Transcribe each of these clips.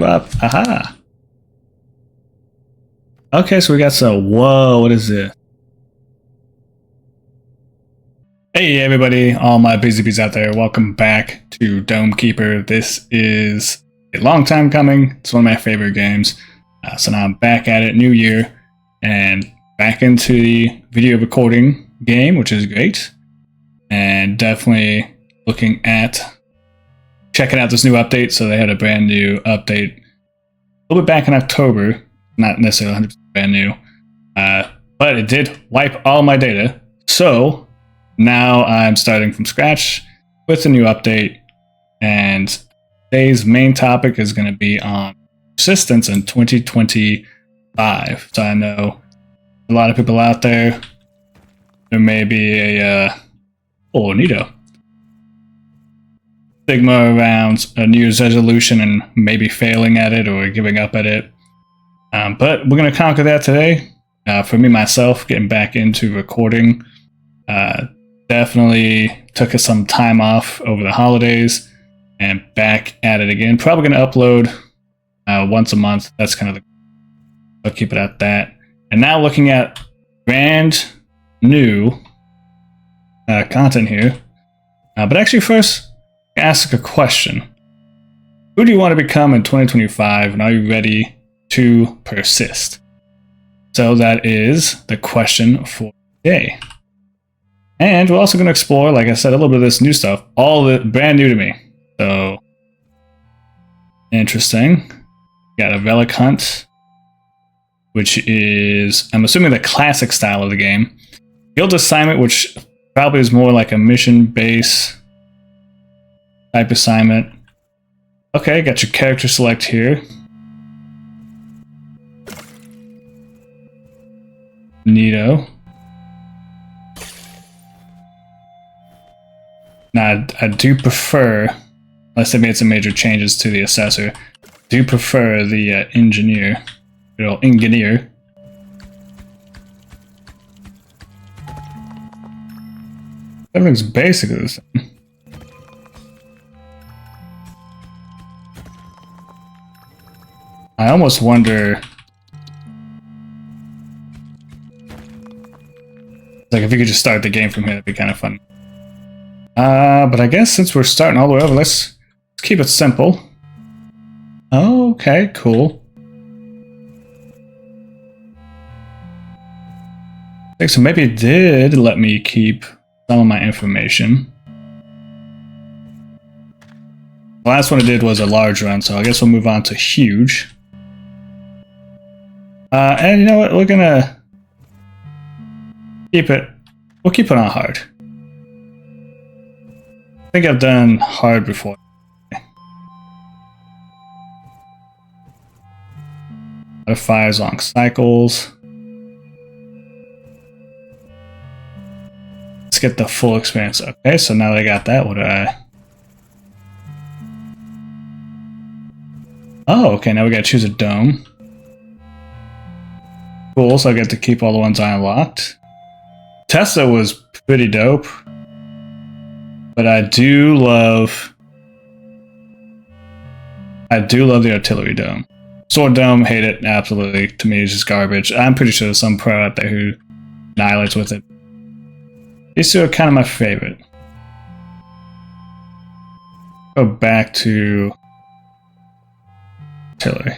you up. Aha. Okay, so we got some. Whoa, what is this? Hey everybody, all my busy bees out there, welcome back to Dome Keeper. This is a long time coming. It's one of my favorite games. So now I'm back at it, new year, and back into the video recording game, which is great. And definitely looking at checking out this new update. So they had a brand new update a little bit back in October, not necessarily 100% brand new, but it did wipe all my data. So now I'm starting from scratch with a new update, and today's main topic is going to be on persistence in 2025. So I know a lot of people out there, there may be a neato stigma around a New Year's resolution and maybe failing at it or giving up at it. But we're going to conquer that today. For me, myself, getting back into recording, definitely took us some time off over the holidays and back at it again. Probably going to upload once a month. That's kind of the, I'll keep it at that. And now looking at brand new content here. But actually first, ask a question. Who do you want to become in 2025, and are you ready to persist? So that is the question for today. And we're also going to explore, like I said, a little bit of this new stuff. All of it brand new to me. So, interesting. Got a relic hunt, which is, I'm assuming, the classic style of the game. Guild assignment, which probably is more like a mission-based type assignment. Okay, got your character select here. Neato. Now, I do prefer, unless they made some major changes to the assessor, do prefer the engineer. Everything's basically the same. I almost wonder, like, if you could just start the game from here, that'd be kind of fun. But I guess since we're starting all the way over, let's keep it simple. Okay, cool. So maybe it did let me keep some of my information. The last one it did was a large run, so I guess we'll move on to huge. And you know what? We're gonna keep it. We'll keep it on hard. I think I've done hard before. Fires long cycles. Let's get the full experience. Okay, so now that I got that, what do I? Oh, okay, now we gotta choose a dome. Cool, so I get to keep all the ones I unlocked. Tesla was pretty dope. But I do love the artillery dome. Sword dome, hate it, absolutely. To me, it's just garbage. I'm pretty sure there's some pro out there who annihilates with it. These two are kind of my favorite. Go back to artillery.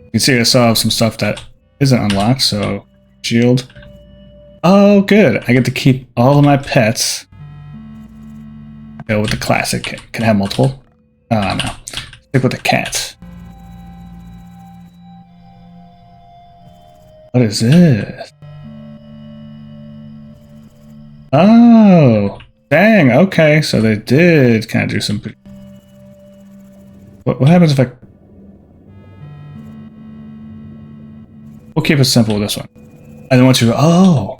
You can see I still have some stuff that isn't unlocked, so shield. Oh, good. I get to keep all of my pets. Go with the classic. Can I have multiple? Oh, no. Stick with the cat. What is this? Oh, dang. Okay, so they did kind of do some... What happens if I... We'll keep it simple with this one. I don't want you to... Oh!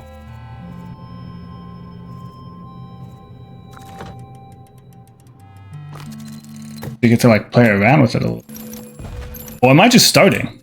You get to, like, play around with it a little. Or am I just starting?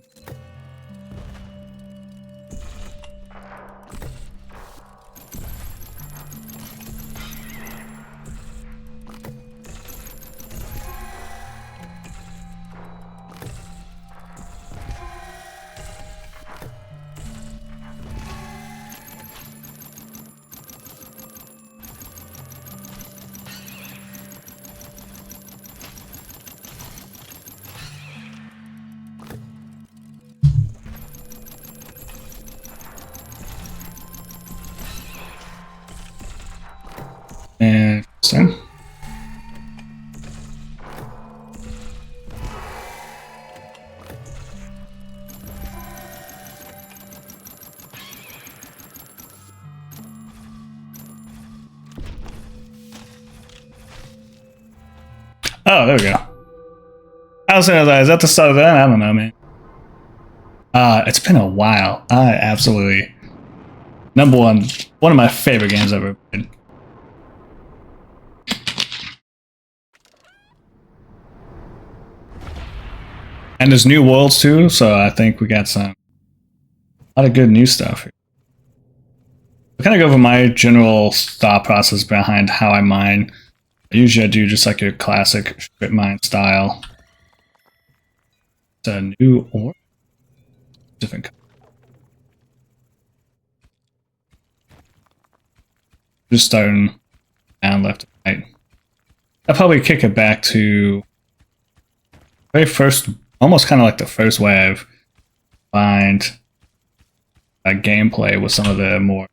Interesting. Oh, there we go. I was saying, is that the start of that? I don't know, man. It's been a while. I absolutely one of my favorite games I've ever played. And there's new worlds too, so I think we got a lot of good new stuff here. I'll kind of go over my general thought process behind how I mine. Usually I do just like your classic strip mine style. It's a new or different color. Just starting down left and right. I'll probably kick it back to very first, almost kind of like the first way I've find gameplay with some of the more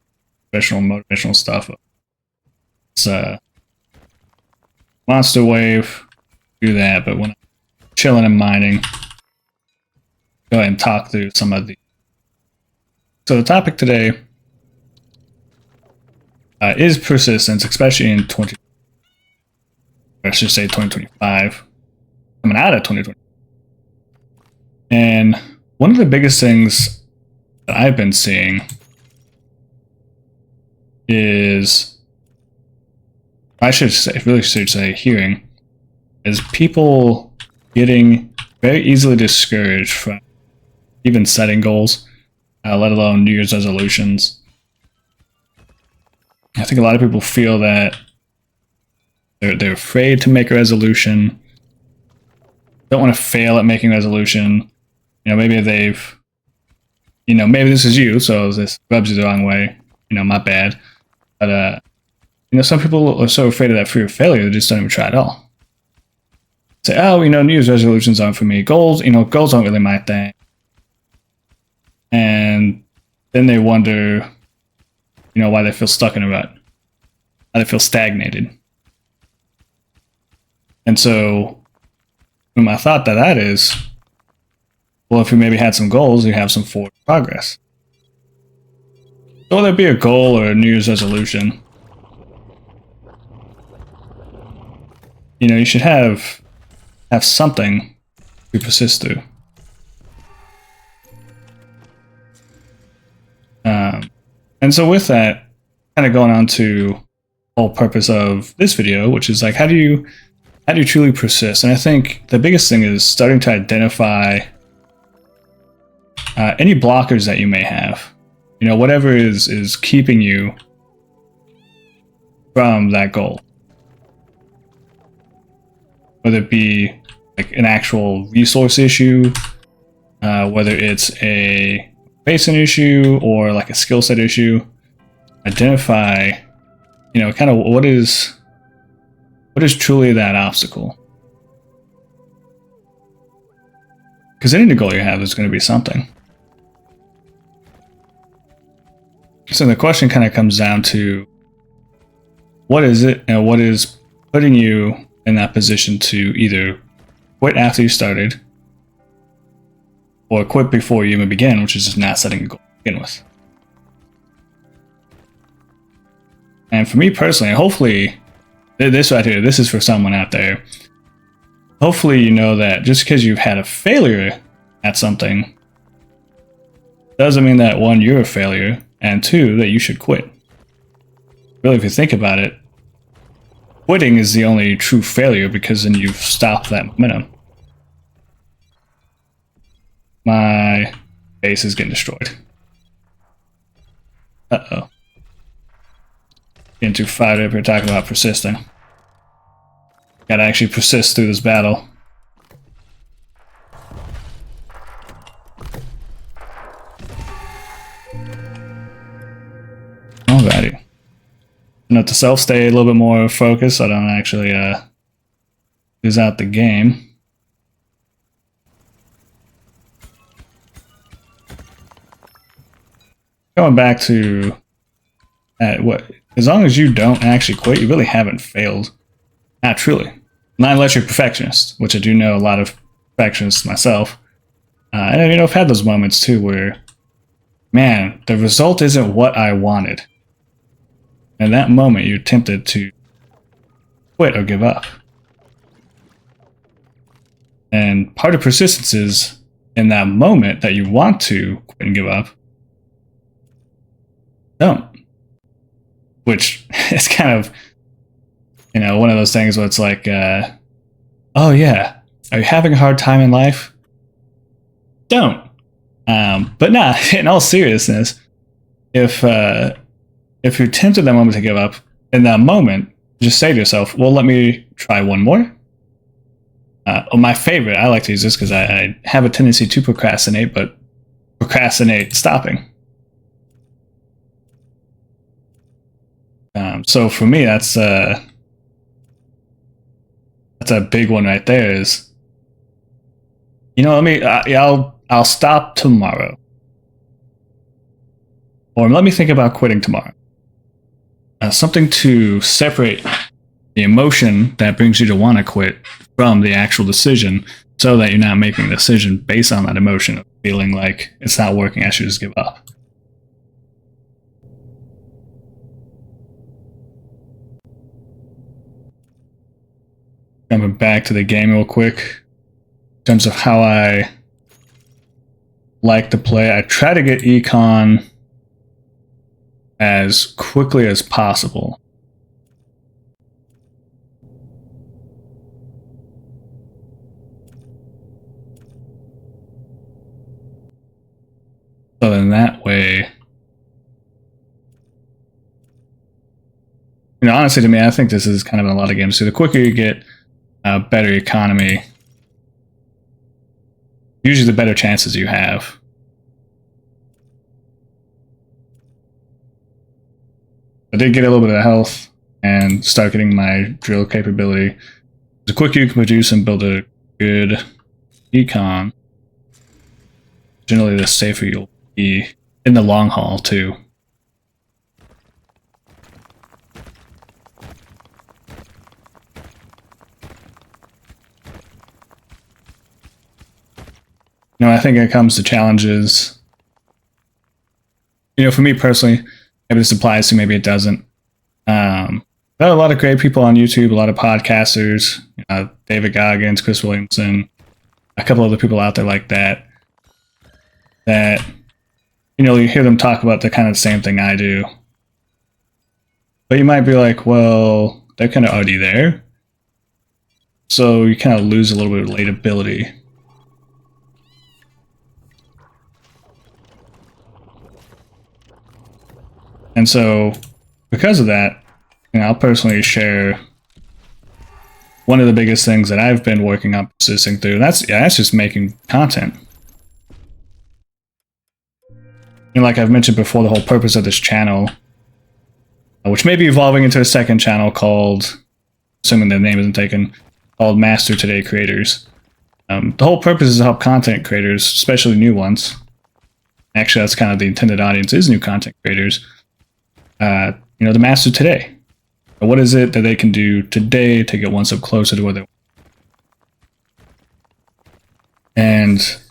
traditional motivational stuff. It's Monster Wave, do that, but when I'm chilling and mining, go ahead and talk through some of the. So the topic today is persistence, especially in 2025, coming out of 2020. And one of the biggest things that I've been seeing is, I should say hearing, is people getting very easily discouraged from even setting goals, let alone New Year's resolutions. I think a lot of people feel that they're afraid to make a resolution, don't want to fail at making a resolution. Maybe they've, maybe this is you, so this rubs you the wrong way. My bad. But, some people are so afraid of that fear of failure, they just don't even try at all. Say, oh, New Year's resolutions aren't for me. Goals, goals aren't really my thing. And then they wonder, why they feel stuck in a rut, how they feel stagnated. And so, my thought that is, well, if you maybe had some goals, you have some forward progress. So whether it be a goal or a New Year's resolution, you should have something to persist through. And so with that, kind of going on to the whole purpose of this video, which is like, how do you truly persist? And I think the biggest thing is starting to identify any blockers that you may have. Whatever is keeping you from that goal. Whether it be like an actual resource issue, whether it's a pacing issue or like a skill set issue, identify, kind of what is truly that obstacle. Because any goal you have is going to be something. So the question kind of comes down to, what is it, and what is putting you in that position to either quit after you started or quit before you even begin, which is just not setting a goal to begin with. And for me personally, hopefully, this right here, this is for someone out there. Hopefully you know that just because you've had a failure at something doesn't mean that, one, you're a failure, and two, that you should quit. Really, if you think about it, quitting is the only true failure, because then you've stopped that momentum. My base is getting destroyed. Uh-oh. Getting too fired up here talking about persisting. Gotta actually persist through this battle. Alrighty. Note to self, stay a little bit more focused so I don't actually lose out the game. Going back to what as long as you don't actually quit, you really haven't failed. Not truly. Not unless you're a perfectionist, which I do know a lot of perfectionists myself. And I've had those moments too where, man, the result isn't what I wanted. In that moment, you're tempted to quit or give up. And part of persistence is in that moment that you want to quit and give up, don't. Which is kind of, one of those things where it's like, oh yeah, are you having a hard time in life? Don't. But nah, in all seriousness, if you're tempted that moment to give up, in that moment, just say to yourself, well, let me try one more. My favorite, I like to use this because I have a tendency to procrastinate, but procrastinate stopping. So for me, that's a big one right there. Is I'll stop tomorrow, or let me think about quitting tomorrow. Something to separate the emotion that brings you to want to quit from the actual decision, so that you're not making a decision based on that emotion of feeling like it's not working, I should just give up. Coming back to the game real quick, in terms of how I like to play, I try to get econ as quickly as possible. So then that way, honestly to me, I think this is kind of in a lot of games too. The quicker you get a better economy, usually the better chances you have. I did get a little bit of health and start getting my drill capability. The quicker you can produce and build a good econ, generally the safer you'll be in the long haul too. I think it comes to challenges. For me personally, maybe this applies to, maybe it doesn't. There are a lot of great people on YouTube, a lot of podcasters, David Goggins, Chris Williamson, a couple other people out there like that, you hear them talk about the kind of same thing I do. But you might be like, well, they're kind of already there. So you kind of lose a little bit of relatability. And so, because of that, I'll personally share one of the biggest things that I've been working on, persisting through. And that's just making content. Like I've mentioned before, the whole purpose of this channel, which may be evolving into a second channel called, assuming the name isn't taken, called Master Today Creators. The whole purpose is to help content creators, especially new ones. Actually, that's kind of the intended audience, is new content creators. To master today. What is it that they can do today to get one step closer to where they want? And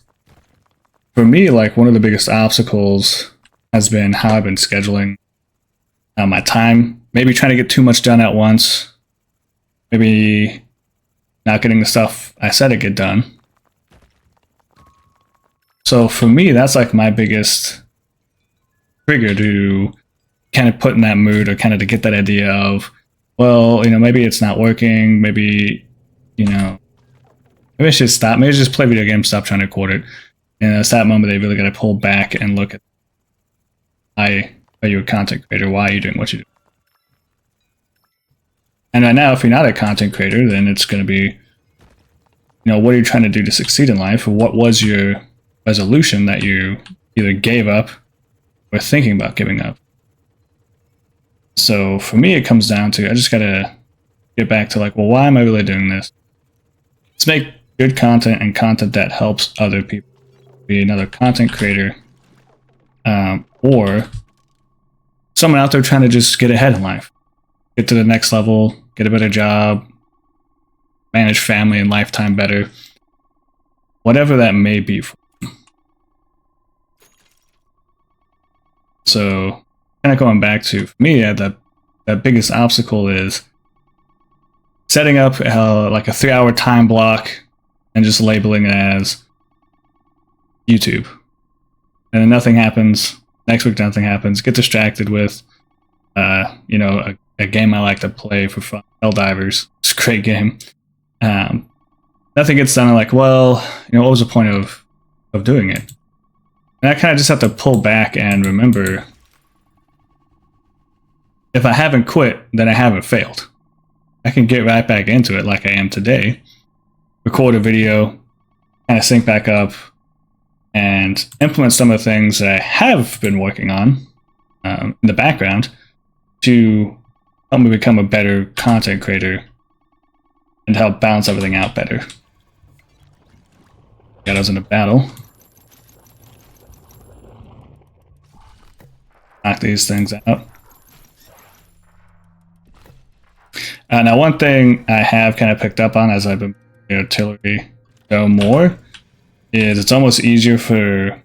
for me, like, one of the biggest obstacles has been how I've been scheduling my time. Maybe trying to get too much done at once. Maybe not getting the stuff I said I'd get done. So for me, that's like my biggest trigger to kind of put in that mood, or kind of to get that idea of, well, maybe it's not working. Maybe, maybe I should stop. Maybe just play video games, stop trying to record it. And it's that moment they really got to pull back and look at, why are you a content creator? Why are you doing what you do? And right now, if you're not a content creator, then it's going to be, what are you trying to do to succeed in life? Or what was your resolution that you either gave up or thinking about giving up? So for me, it comes down to, I just got to get back to like, well, why am I really doing this? Let's make good content and content that helps other people. Be another content creator, or someone out there trying to just get ahead in life, get to the next level, get a better job, manage family and lifetime better, whatever that may be for them. So kind of going back to, for me, the biggest obstacle is setting up like a 3-hour time block and just labeling it as YouTube. And then nothing happens. Next week, nothing happens. Get distracted with, you know, a game I like to play for fun. Helldivers. It's a great game. Nothing gets done. I'm like, well, you know, what was the point of doing it? And I kind of just have to pull back and remember, if I haven't quit, then I haven't failed. I can get right back into it like I am today, record a video, kind of sync back up, and implement some of the things that I have been working on in the background to help me become a better content creator and help balance everything out better. Got us in a battle. Knock these things out. Now, one thing I have kind of picked up on as I've been artillery go more is it's almost easier to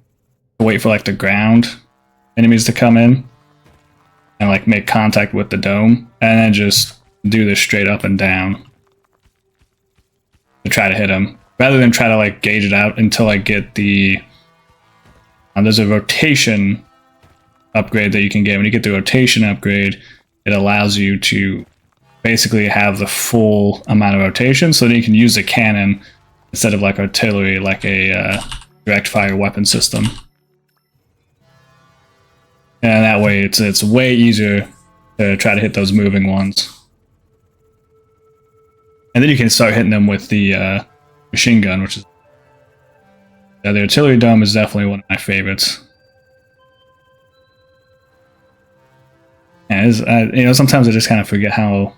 wait for like the ground enemies to come in and like make contact with the dome, and then just do this straight up and down to try to hit them, rather than try to like gauge it out until I get the there's a rotation upgrade that you can get. When you get the rotation upgrade, it allows you to basically have the full amount of rotation, so that you can use a cannon instead of like artillery, like a direct fire weapon system. And that way it's way easier to try to hit those moving ones. And then you can start hitting them with the machine gun, which is the artillery dome is definitely one of my favorites. And you know, sometimes I just kind of forget how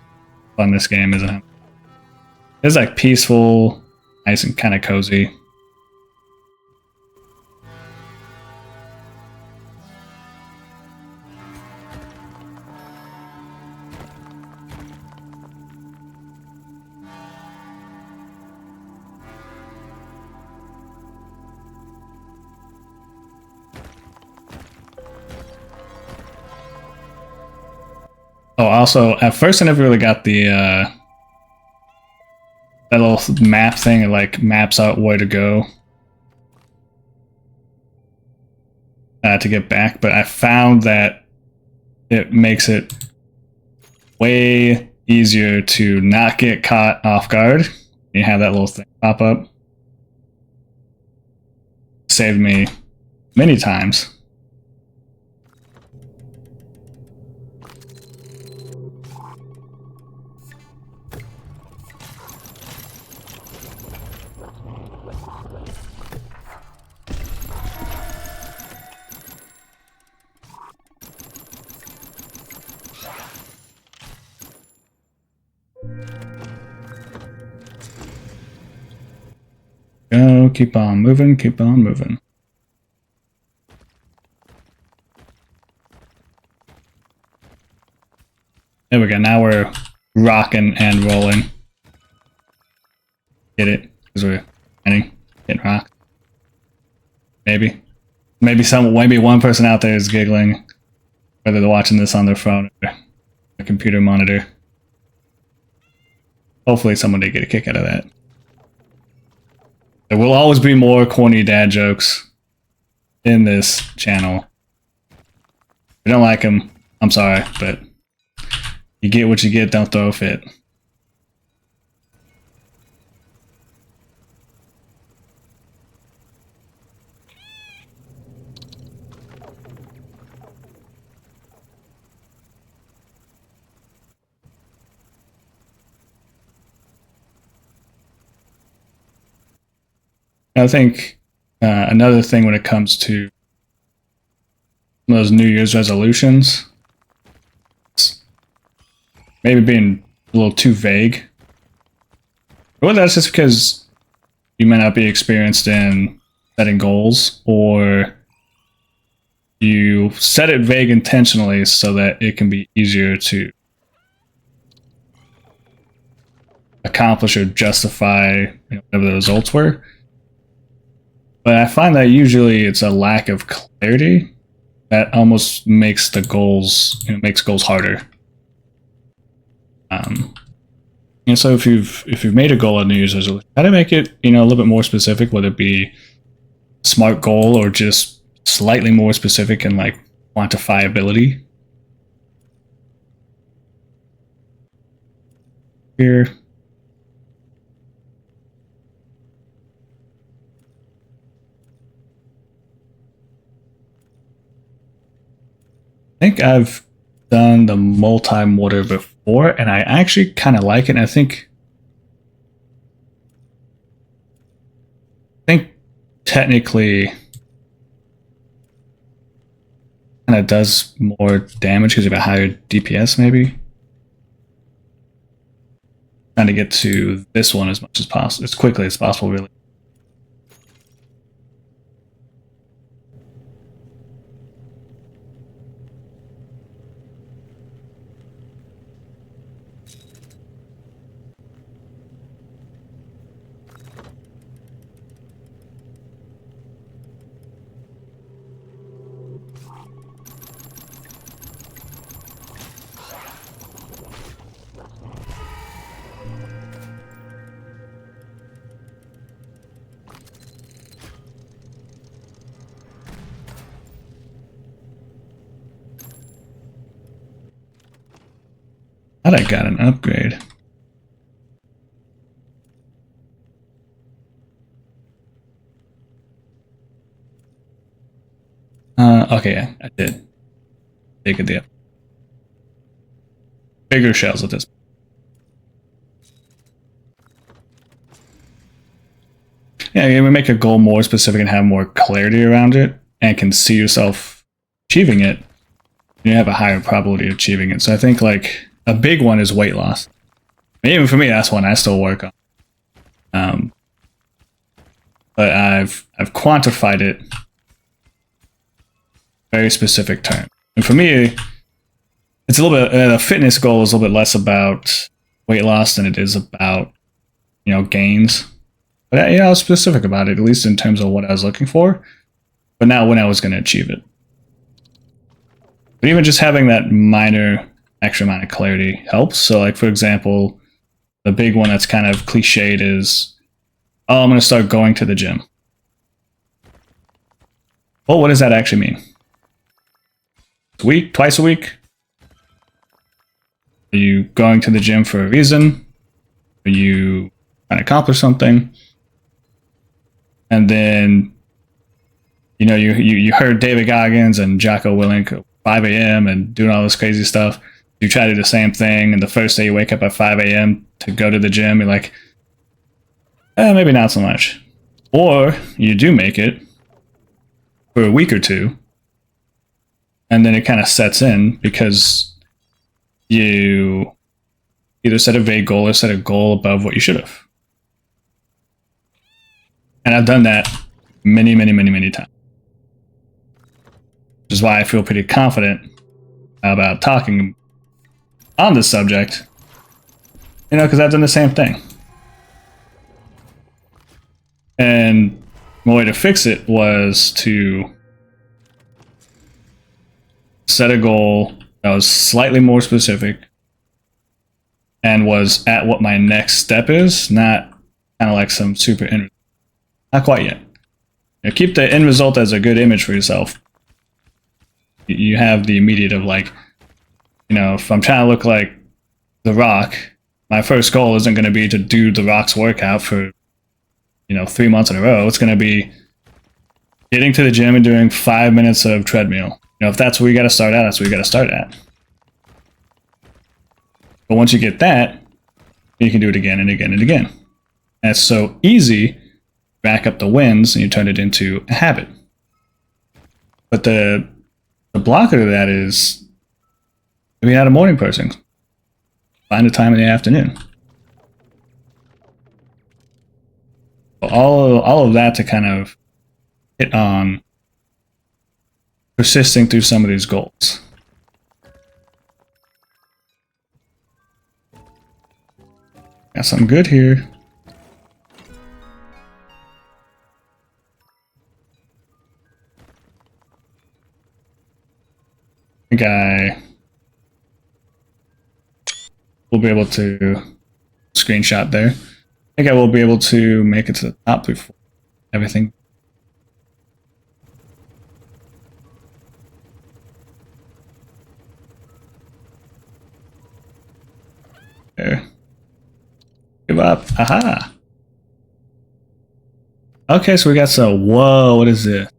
fun this game is. It's like peaceful, nice and kind of cozy. Oh, also, at first I never really got the that little map thing. It like maps out where to go to get back, but I found that it makes it way easier to not get caught off guard. You have that little thing pop up. Saved me many times. Go, keep on moving, keep on moving. There we go, now we're rocking and rolling. Get it? Because we're getting rocked. Maybe. Maybe one person out there is giggling, whether they're watching this on their phone or a computer monitor. Hopefully someone did get a kick out of that. There will always be more corny dad jokes in this channel. If you don't like them, I'm sorry, but you get what you get, don't throw a fit. I think another thing when it comes to those New Year's resolutions, maybe being a little too vague. Well, that's just because you may not be experienced in setting goals, or you set it vague intentionally so that it can be easier to accomplish or justify whatever the results were. But I find that usually it's a lack of clarity that almost makes the goals makes goals harder. And so if you've made a goal on New Year's resolution, try to make it a little bit more specific, whether it be a smart goal or just slightly more specific in like quantifiability. Here. I think I've done the multi-mortar before, and I actually kind of like it. And I think technically kind of does more damage because you have a higher DPS, maybe. Trying to get to this one as much as possible, as quickly as possible, really. Thought I got an upgrade. Okay, yeah, I did. Take a deal. Bigger shells at this point. Yeah, you make a goal more specific and have more clarity around it, and can see yourself achieving it. You have a higher probability of achieving it. So I think like a big one is weight loss. Even for me, that's one I still work on. But I've quantified it very specific term. And for me, it's a little bit a fitness goal is a little bit less about weight loss than it is about gains. But I was specific about it, at least in terms of what I was looking for, but not when I was going to achieve it. But even just having that minor extra amount of clarity helps. So like, for example, the big one that's kind of cliched is, oh, I'm going to start going to the gym. Well, what does that actually mean? A week? Twice a week? Are you going to the gym for a reason? Are you trying to accomplish something? And then, you heard David Goggins and Jocko Willink at 5 a.m. and doing all this crazy stuff. You try to do the same thing, and the first day you wake up at 5 a.m. to go to the gym, you're like, maybe not so much. Or you do make it for a week or two, and then it kind of sets in because you either set a vague goal or set a goal above what you should have. And I've done that many, many, many, many times. Which is why I feel pretty confident about talking on this subject. Because I've done the same thing. And the way to fix it was to set a goal that was slightly more specific and was at what my next step is, not kind of like some super end. Not quite yet. Keep the end result as a good image for yourself. You have the immediate of like, if I'm trying to look like The Rock, my first goal isn't going to be to do The Rock's workout for 3 months in a row. It's going to be getting to the gym and doing 5 minutes of treadmill. If that's where you got to start at, that's where you got to start at. But once you get that, you can do it again and again and again. And it's so easy. Back up the wins and you turn it into a habit. But the blocker to that is maybe not a morning person. Find a time in the afternoon. All of that to kind of hit on persisting through some of these goals. Got something good here. I think I will be able to screenshot there. I think I will be able to make it to the top before everything. There. Give up. Aha. Okay, so we got some. Whoa, what is this?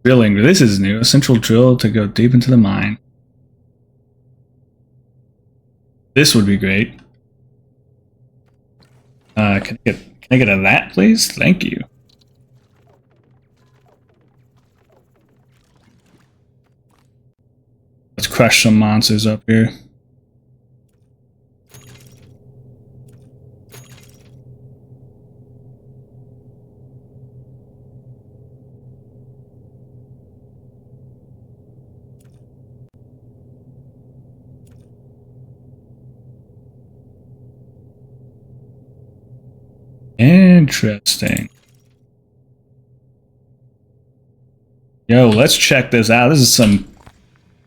Drilling. This is new. A central drill to go deep into the mine. This would be great. Can I get a that, please? Thank you. Let's crush some monsters up here. Interesting. Yo, let's check this out. This is some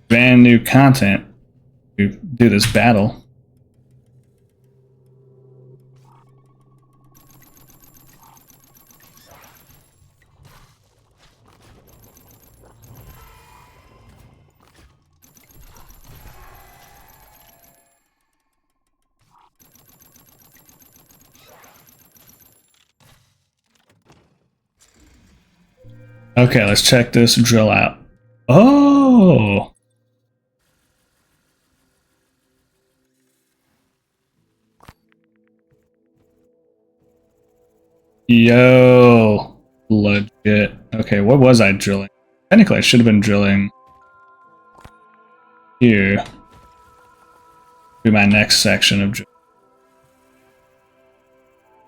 brand new content to do this battle. Okay, let's check this drill out. Oh! Yo! Legit. Okay, what was I drilling? Technically, I should have been drilling here. Be my next section of drill.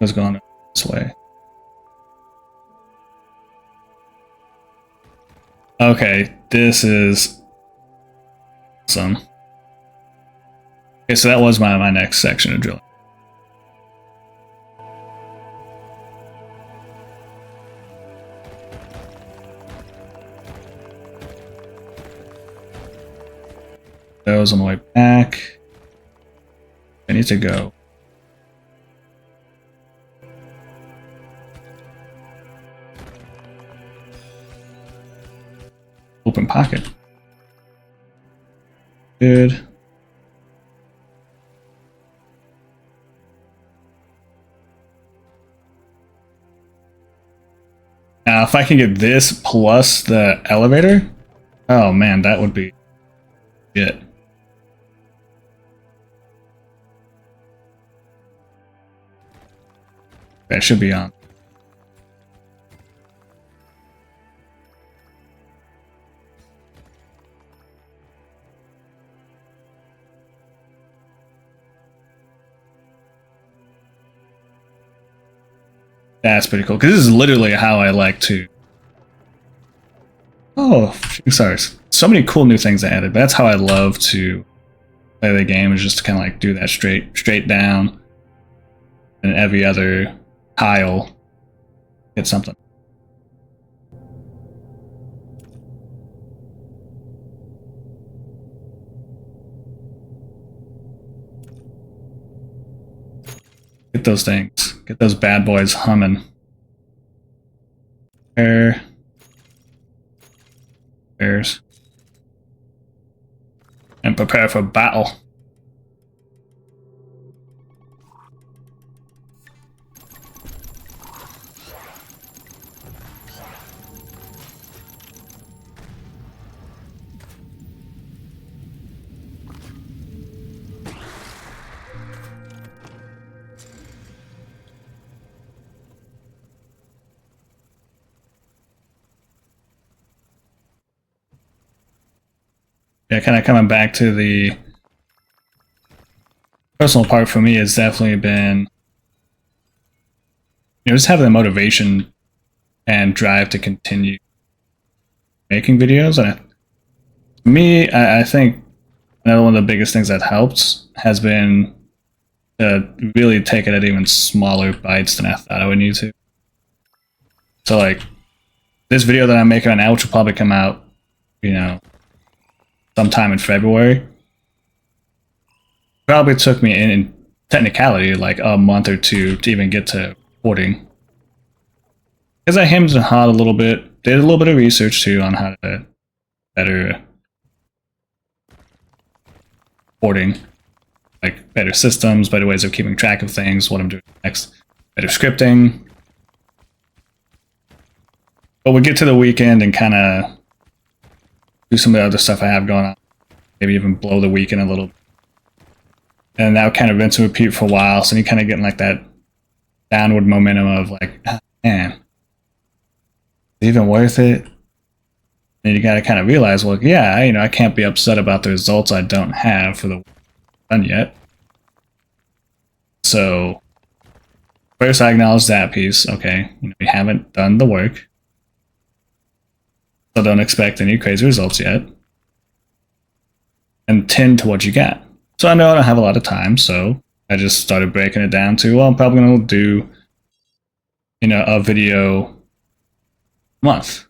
Let's go on this way. Okay, this is awesome. Okay, so that was my next section of drilling. Those on the way back. I need to go. Open pocket. Good. Now, if I can get this plus the elevator, oh man, that would be it. That should be on. That's pretty cool, because this is literally how I like to... Oh, sorry. So many cool new things added. That's how I love to play the game, is just to kind of like do that straight down. And every other tile get something. Get those things. Get those bad boys humming. Prepare. Bears. And prepare for battle. Yeah, kind of coming back to the personal part for me has definitely been, just have the motivation and drive to continue making videos. And to me, I think another one of the biggest things that helped has been to really take it at even smaller bites than I thought I would need to. So like this video that I'm making right now, which will probably come out, sometime in February, probably took me in technicality like a month or two to even get to recording. Because I hemmed and hawed a little bit, did a little bit of research too on how to better recording, like better systems, better ways of keeping track of things, what I'm doing next, better scripting. But we get to the weekend and kind of do some of the other stuff I have going on, maybe even blow the weekend a little bit. And that would kind of rinse and repeat for a while, so you kind of getting like that downward momentum of like, oh, man, is it even worth it? And you gotta kind of realize, well, yeah, I can't be upset about the results I don't have for the work done yet. So first I acknowledge that piece. Okay, you haven't done the work, so don't expect any crazy results yet. And tend to what you got. So I know I don't have a lot of time, so I just started breaking it down to, well, I'm probably gonna do, a video a month.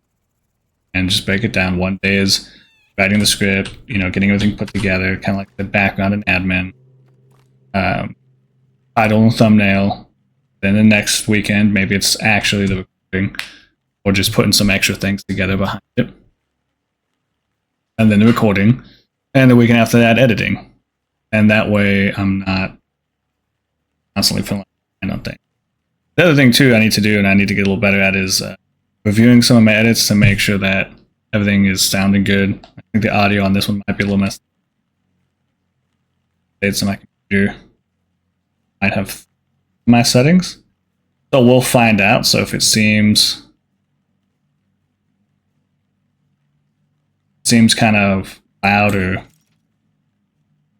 And just break it down. One day is writing the script, getting everything put together, kind of like the background and admin, title and thumbnail. Then the next weekend, maybe it's actually the recording, or just putting some extra things together behind it. And then the recording, and the weekend after that, editing. And that way, I'm not constantly feeling like I don't think. The other thing too I need to do, and I need to get a little better at, is reviewing some of my edits to make sure that everything is sounding good. I think the audio on this one might be a little messed up. It's on my computer. Might have my settings. So we'll find out. So if it seems kind of loud or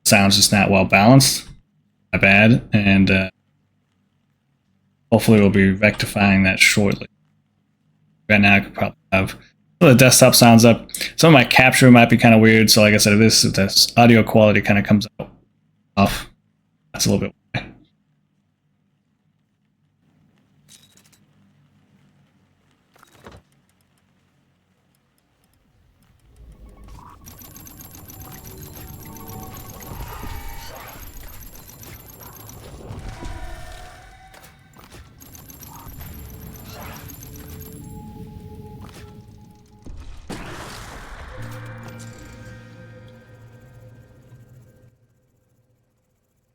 sounds just not well balanced, my bad. And hopefully we'll be rectifying that shortly. Right now I could probably have the desktop sounds up. Some of my capture might be kind of weird. So like I said, if this audio quality kind of comes out off, that's a little bit why.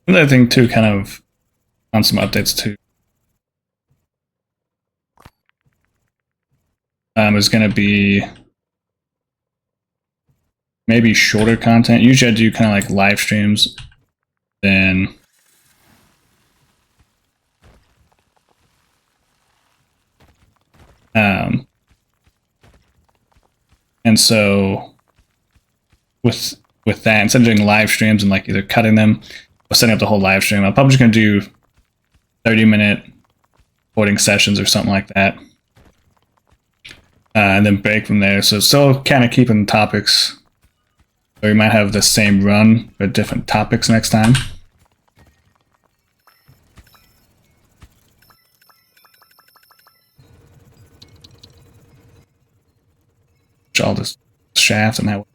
Another thing too, kind of on some updates too, is going to be maybe shorter content. Usually I do kind of like live streams, then and so with that, instead of doing live streams and like either cutting them or setting up the whole live stream, I'm probably just going to do 30-minute recording sessions or something like that, and then break from there. So still kind of keeping topics, or we might have the same run but different topics next time. All this shaft and that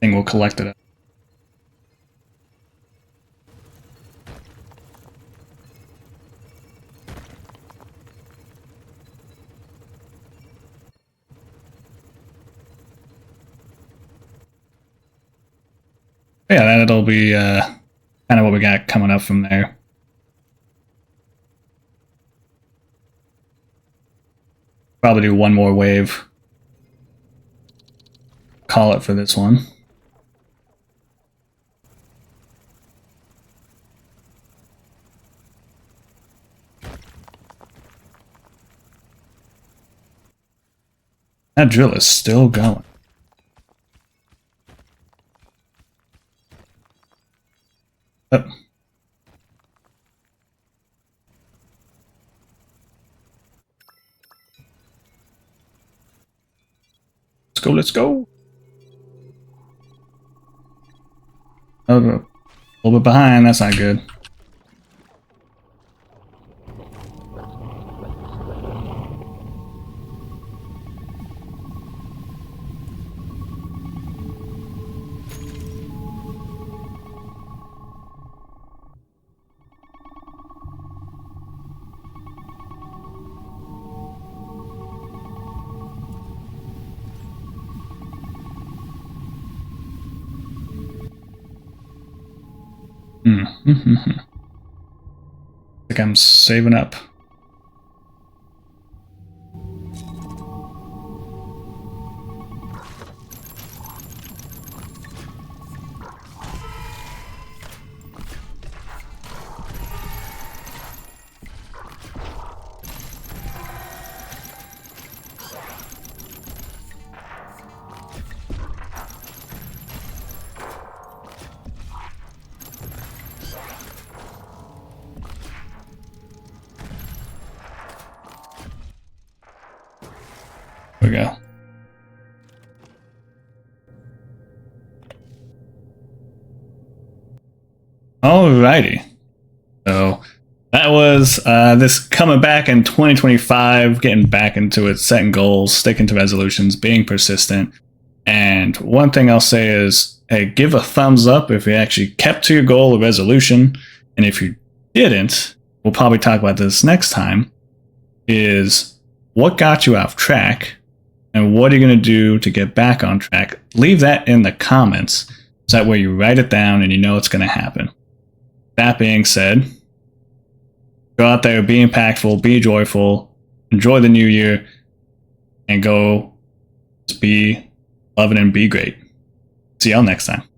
thing will collect it up. Yeah, that'll be kind of what we got coming up from there. Probably do one more wave. Call it for this one. That drill is still going. Oh. Let's go, let's go. Oh, a little bit behind, that's not good. Like I'm saving up. There we go. Alrighty. So that was this coming back in 2025, getting back into it, setting goals, sticking to resolutions, being persistent. And one thing I'll say is, hey, give a thumbs up if you actually kept to your goal or resolution. And if you didn't, we'll probably talk about this next time, is what got you off track and what are you going to do to get back on track? Leave that in the comments. So that way you write it down and you know it's going to happen. That being said, go out there, be impactful, be joyful, enjoy the new year, and go just be loving and be great. See y'all next time.